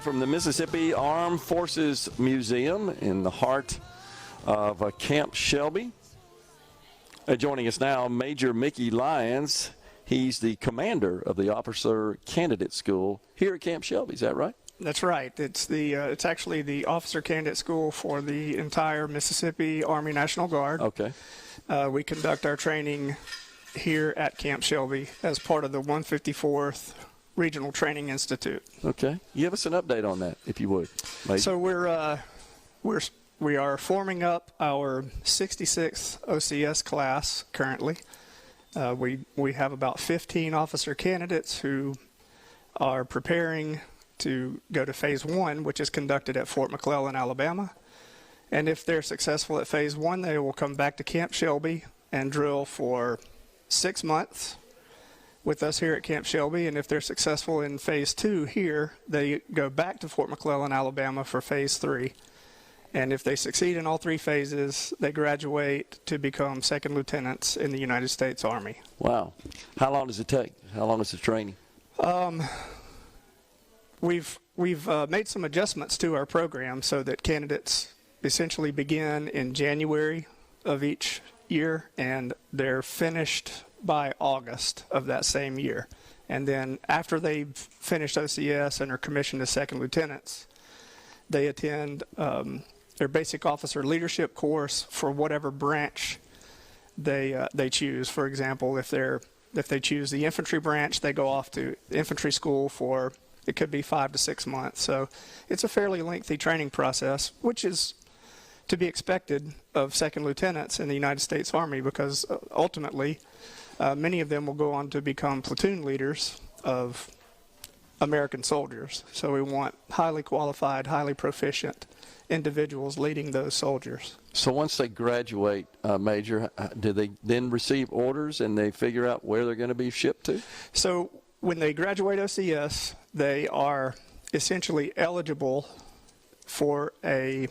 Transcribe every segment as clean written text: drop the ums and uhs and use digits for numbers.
From the Mississippi Armed Forces Museum in the heart of Camp Shelby. Joining us now, Major Mickey Lyons. He's the commander of the Officer Candidate School here at Camp Shelby. Is that right? That's right. It's actually the Officer Candidate School for the entire Mississippi Army National Guard. Okay. We conduct our training here at Camp Shelby as part of the 154th Regional Training Institute. Okay. Give us an update on that, if you would, Major. So we are forming up our 66th OCS class currently. We have about 15 officer candidates who are preparing to go to Phase 1, which is conducted at Fort McClellan, Alabama. And if they're successful at Phase 1, they will come back to Camp Shelby and drill for 6 months with us here at Camp Shelby. And if they're successful in Phase 2 here, they go back to Fort McClellan, Alabama for Phase 3. And if they succeed in all 3 phases, they graduate to become second lieutenants in the United States Army. Wow. How long does it take? How long is the training? We've made some adjustments to our program so that candidates essentially begin in January of each year, and they're finished by August of that same year. And then after they've finished OCS and are commissioned as second lieutenants, they attend their basic officer leadership course for whatever branch they choose. For example, if they choose the infantry branch, they go off to infantry school for, it could be 5 to 6 months. So it's a fairly lengthy training process, which is to be expected of second lieutenants in the United States Army, because ultimately many of them will go on to become platoon leaders of American soldiers. So we want highly qualified, highly proficient individuals leading those soldiers. So once they graduate, Major, do they then receive orders and they figure out where they're going to be shipped to? So when they graduate OCS, they are essentially eligible for a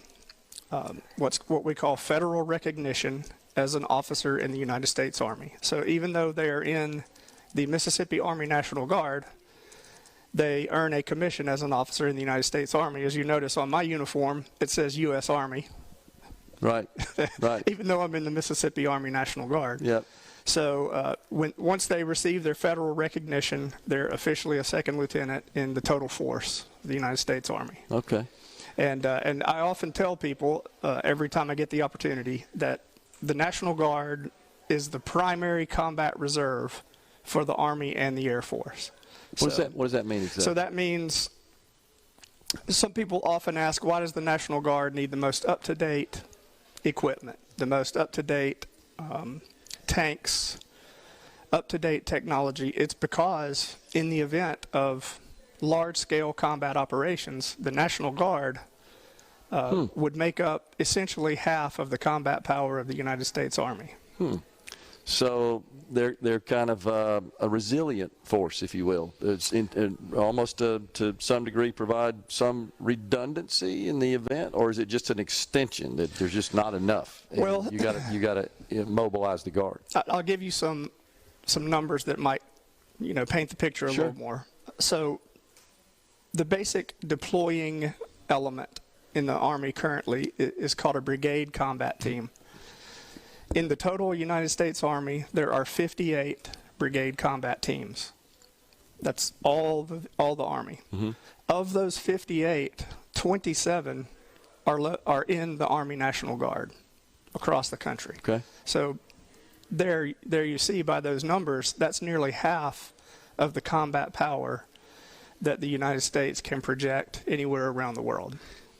what we call federal recognition as an officer in the United States Army. So even though they are in the Mississippi Army National Guard, they earn a commission as an officer in the United States Army. As you notice on my uniform, it says U.S. Army. Right, right. Even though I'm in the Mississippi Army National Guard. Yep. So once they receive their federal recognition, they're officially a second lieutenant in the total force of the United States Army. Okay. And I often tell people every time I get the opportunity that the National Guard is the primary combat reserve for the Army and the Air Force. What does that mean exactly? So that means some people often ask, why does the National Guard need the most up-to-date equipment, the most up-to-date tanks, up-to-date technology? It's because in the event of large-scale combat operations, the National Guard would make up essentially half of the combat power of the United States Army. So they're kind of a resilient force, if you will. It's almost to some degree provide some redundancy in the event, or is it just an extension that there's just not enough? Well, you got to mobilize the Guard. I'll give you some numbers that might paint the picture a Sure. little more. So the basic deploying element in the Army currently is called a brigade combat team. In the total United States Army, there are 58 brigade combat teams. That's all the Army. Mm-hmm. Of those 58, 27 are in the Army National Guard across the country. Okay. So there you see by those numbers, that's nearly half of the combat power that the United States can project anywhere around the world.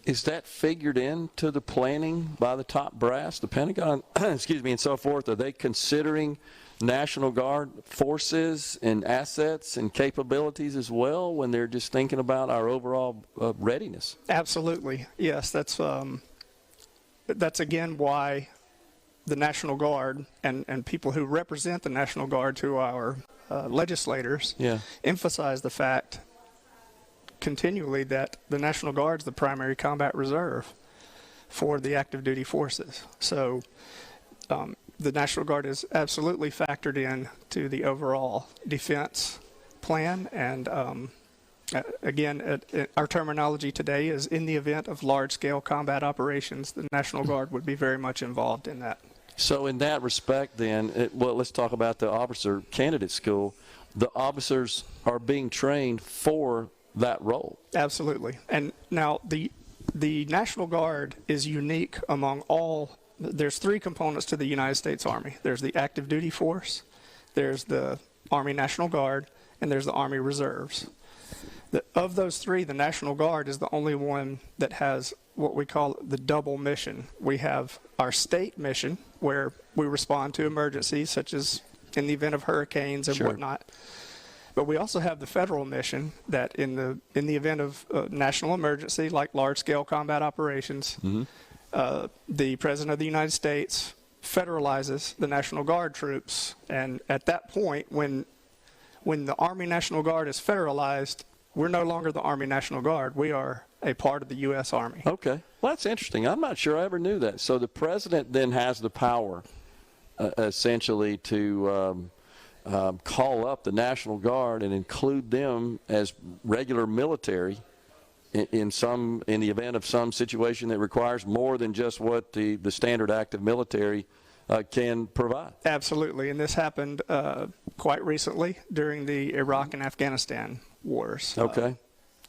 Is that figured into the planning by the top brass, the Pentagon, excuse me, and so forth? Are they considering National Guard forces and assets and capabilities as well when they're just thinking about our overall readiness? Absolutely, yes. That's again why the National Guard and people who represent the National Guard to our legislators emphasize the fact continually that the National Guard is the primary combat reserve for the active duty forces. So the National Guard is absolutely factored in to the overall defense plan, and Again, our terminology today is in the event of large-scale combat operations, the National Guard would be very much involved in that. So in that respect then, let's talk about the officer candidate school. The officers are being trained for that role. Absolutely. And now the National Guard is unique among all. There's three components to the United States Army. There's the active duty force, there's the Army National Guard, and there's the Army Reserves. Of those three, the National Guard is the only one that has what we call the double mission. We have our state mission, where we respond to emergencies, such as in the event of hurricanes and whatnot. But we also have the federal mission that in the event of national emergency, like large-scale combat operations, the President of the United States federalizes the National Guard troops. And at that point, when the Army National Guard is federalized, we're no longer the Army National Guard. We are a part of the U.S. Army. Okay. Well, that's interesting. I'm not sure I ever knew that. So the president then has the power, essentially, to call up the National Guard and include them as regular military in the event of some situation that requires more than just what the standard active military can provide. Absolutely. And this happened quite recently during the Iraq and Afghanistan wars. Okay.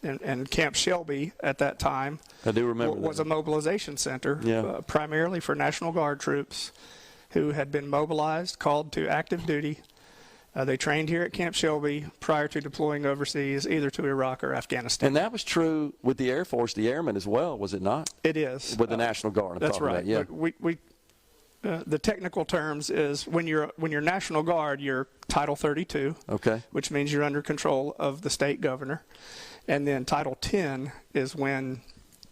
And Camp Shelby at that time I do remember was a mobilization center primarily for National Guard troops who had been mobilized, called to active duty. They trained here at Camp Shelby prior to deploying overseas, either to Iraq or Afghanistan. And that was true with the Air Force, the Airmen as well, was it not? It is. With the National Guard. That's right. Yeah. The technical terms is when you're National Guard, you're Title 32, okay, which means you're under control of the state governor. And then Title 10 is when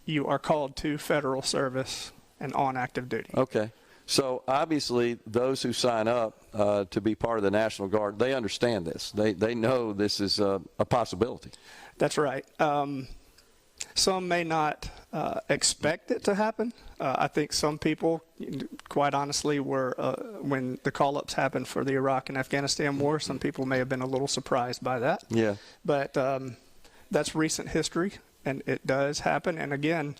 you are called to federal service and on active duty. Okay. So obviously those who sign up to be part of the National Guard, they understand this. They know this is a possibility. That's right. Some may not expect it to happen. I think some people, quite honestly, were when the call-ups happened for the Iraq and Afghanistan war, some people may have been a little surprised by that. Yeah. But that's recent history, and it does happen. And again,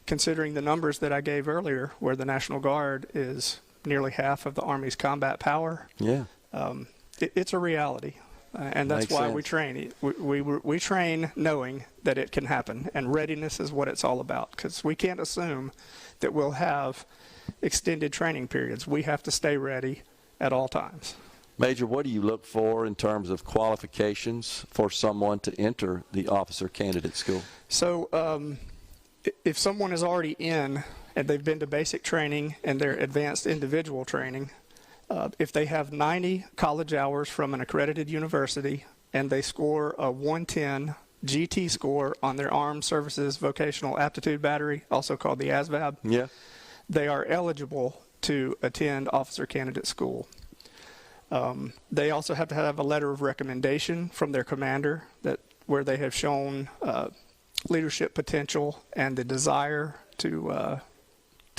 considering the numbers that I gave earlier, where the National Guard is nearly half of the Army's combat power, it's a reality. And that's why we train. We train knowing that it can happen, and readiness is what it's all about, because we can't assume that we'll have extended training periods. We have to stay ready at all times. Major, what do you look for in terms of qualifications for someone to enter the officer candidate school? So if someone is already in and they've been to basic training and they're advanced individual training, if they have 90 college hours from an accredited university and they score a 110 GT score on their Armed Services Vocational Aptitude Battery, also called the ASVAB, they are eligible to attend officer candidate school. They also have to have a letter of recommendation from their commander where they have shown leadership potential and the desire to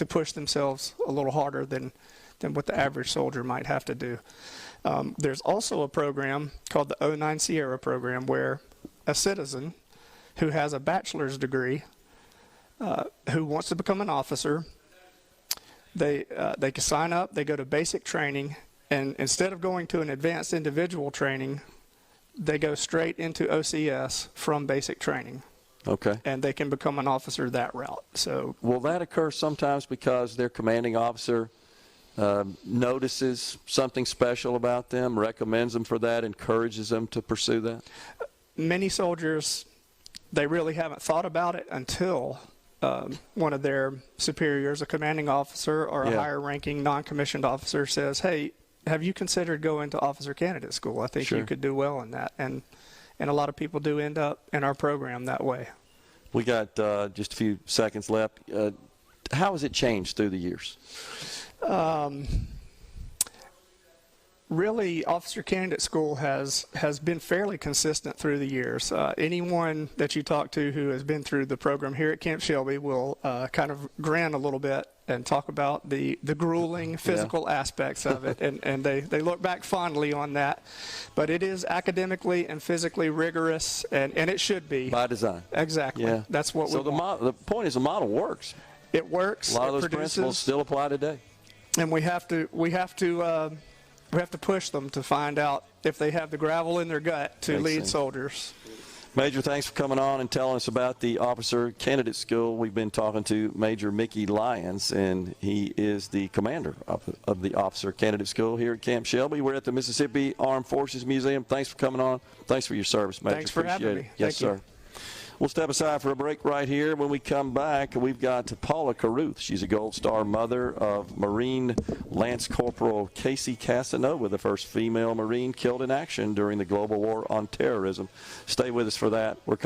push themselves a little harder than what the average soldier might have to do. There's also a program called the 09 Sierra program where a citizen who has a bachelor's degree who wants to become an officer, they can sign up, they go to basic training, and instead of going to an advanced individual training, they go straight into OCS from basic training. Okay. And they can become an officer that route. So will that occur sometimes because their commanding officer notices something special about them, recommends them for that, encourages them to pursue that? Many soldiers, they really haven't thought about it until one of their superiors, a commanding officer or a higher ranking non-commissioned officer, says, hey, have you considered going to officer candidate school? I think you could do well in that. And a lot of people do end up in our program that way. We got just a few seconds left. How has it changed through the years? Really, officer candidate school has been fairly consistent through the years. Anyone that you talk to who has been through the program here at Camp Shelby will kind of grin a little bit and talk about the grueling physical aspects of it, and they look back fondly on that. But it is academically and physically rigorous, and it should be. By design. Exactly. Yeah. That's what we want. The point is the model works. It works. A lot of those principles still apply today. And we have to push them to find out if they have the gravel in their gut to lead soldiers. Major, thanks for coming on and telling us about the Officer Candidate School. We've been talking to Major Mickey Lyons, and he is the commander of the Officer Candidate School here at Camp Shelby. We're at the Mississippi Armed Forces Museum. Thanks for coming on. Thanks for your service, Major. Thanks for having me. Yes, sir. We'll step aside for a break right here. When we come back, we've got Paula Carruth. She's a Gold Star mother of Marine Lance Corporal Casey Casanova, the first female Marine killed in action during the global war on terrorism. Stay with us for that. We're